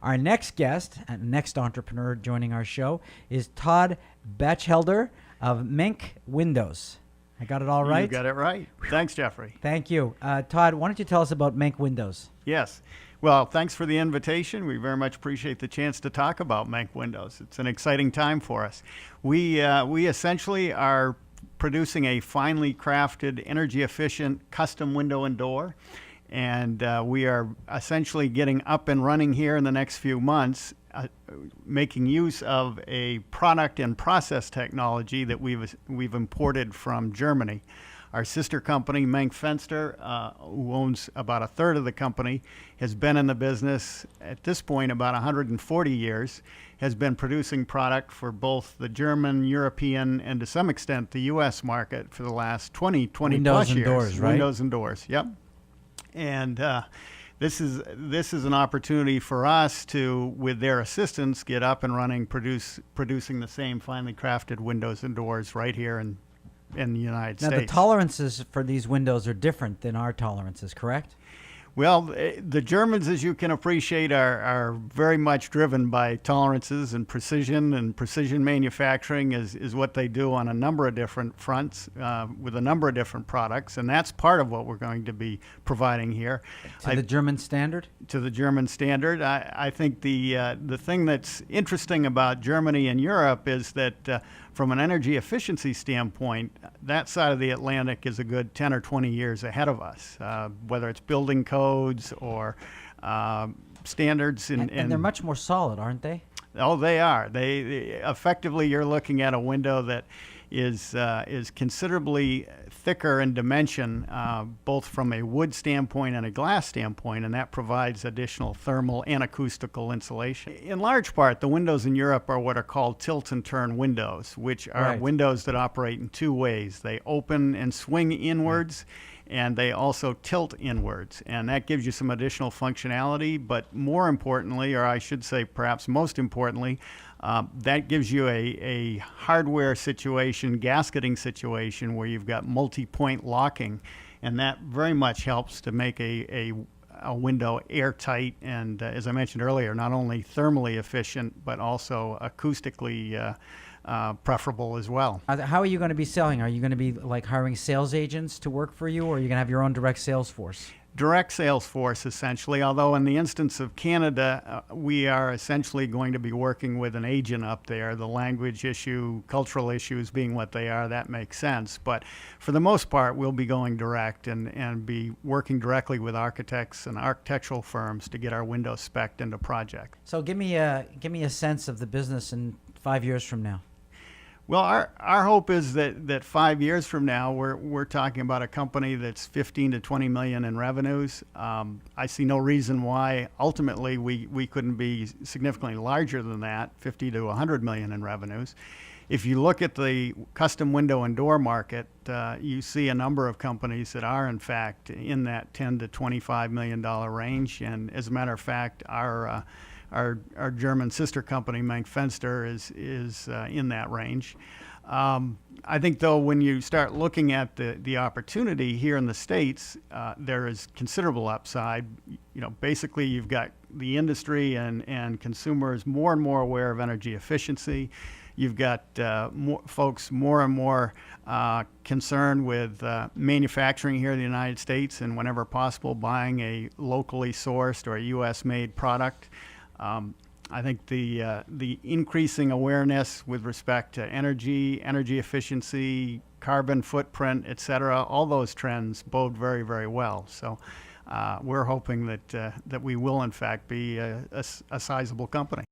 Our next guest, next entrepreneur joining our show is Todd Bachelder of Menck Windows. I got it all right? You got it right. Thanks, Jeffrey. Thank you. Todd, why don't you tell us about Menck Windows? Yes. Well, thanks for the invitation. We very much appreciate the chance to talk about Menck Windows. It's an exciting time for us. We essentially are producing a finely crafted, energy-efficient custom window and door. And we are essentially getting up and running here in the next few months, making use of a product and process technology that we've imported from Germany. Our sister company, Menck Fenster, who owns about a third of the company, has been in the business at this point about 140 years, has been producing product for both the German, European, and to some extent the U.S. market for the last 20 plus years. Windows and doors, right? Windows and doors, yep. And this is an opportunity for us to, with their assistance, get up and running, producing the same finely crafted windows and doors right here in the United States. Now, the tolerances for these windows are different than our tolerances, correct? Well, the Germans, as you can appreciate, are very much driven by tolerances and precision manufacturing is what they do on a number of different fronts with a number of different products, and that's part of what we're going to be providing here. To the German standard? To the German standard. I think the thing that's interesting about Germany and Europe is that from an energy efficiency standpoint, that side of the Atlantic is a good 10 or 20 years ahead of us, whether it's building codes or standards. And they're much more solid, aren't they? Oh, they are. They effectively, you're looking at a window that is considerably thicker in dimension, both from a wood standpoint and a glass standpoint, and that provides additional thermal and acoustical insulation. In large part, the windows in Europe are what are called tilt and turn windows, which are windows that operate in two ways. They open and swing inwards, and they also tilt inwards, and that gives you some additional functionality, but more importantly, or I should say perhaps most importantly, that gives you a hardware situation, gasketing situation, where you've got multi-point locking, and that very much helps to make a window airtight and, as I mentioned earlier, not only thermally efficient, but also acoustically preferable as well. How are you going to be selling? Are you going to be like hiring sales agents to work for you, or are you going to have your own direct sales force? Direct sales force, essentially, although in the instance of Canada, we are essentially going to be working with an agent up there. The language issue, cultural issues being what they are, that makes sense. But for the most part, we'll be going direct and be working directly with architects and architectural firms to get our windows spec'd into projects. So give me a sense of the business in 5 years from now. Well, our hope is that 5 years from now, we're talking about a company that's 15 to 20 million in revenues. I see no reason why ultimately we couldn't be significantly larger than that, 50 to 100 million in revenues. If you look at the custom window and door market, you see a number of companies that are in fact in that 10 to 25 million dollar range. And as a matter of fact, our German sister company, Menck Fenster, is in that range. I think, though, when you start looking at the opportunity here in the States, there is considerable upside. You know, basically, you've got the industry and consumers more and more aware of energy efficiency. You've got folks more and more concerned with manufacturing here in the United States, and whenever possible, buying a locally sourced or a U.S.-made product. I think the increasing awareness with respect to energy efficiency, carbon footprint, et cetera, all those trends bode very, very well. So we're hoping that we will, in fact, be a sizable company.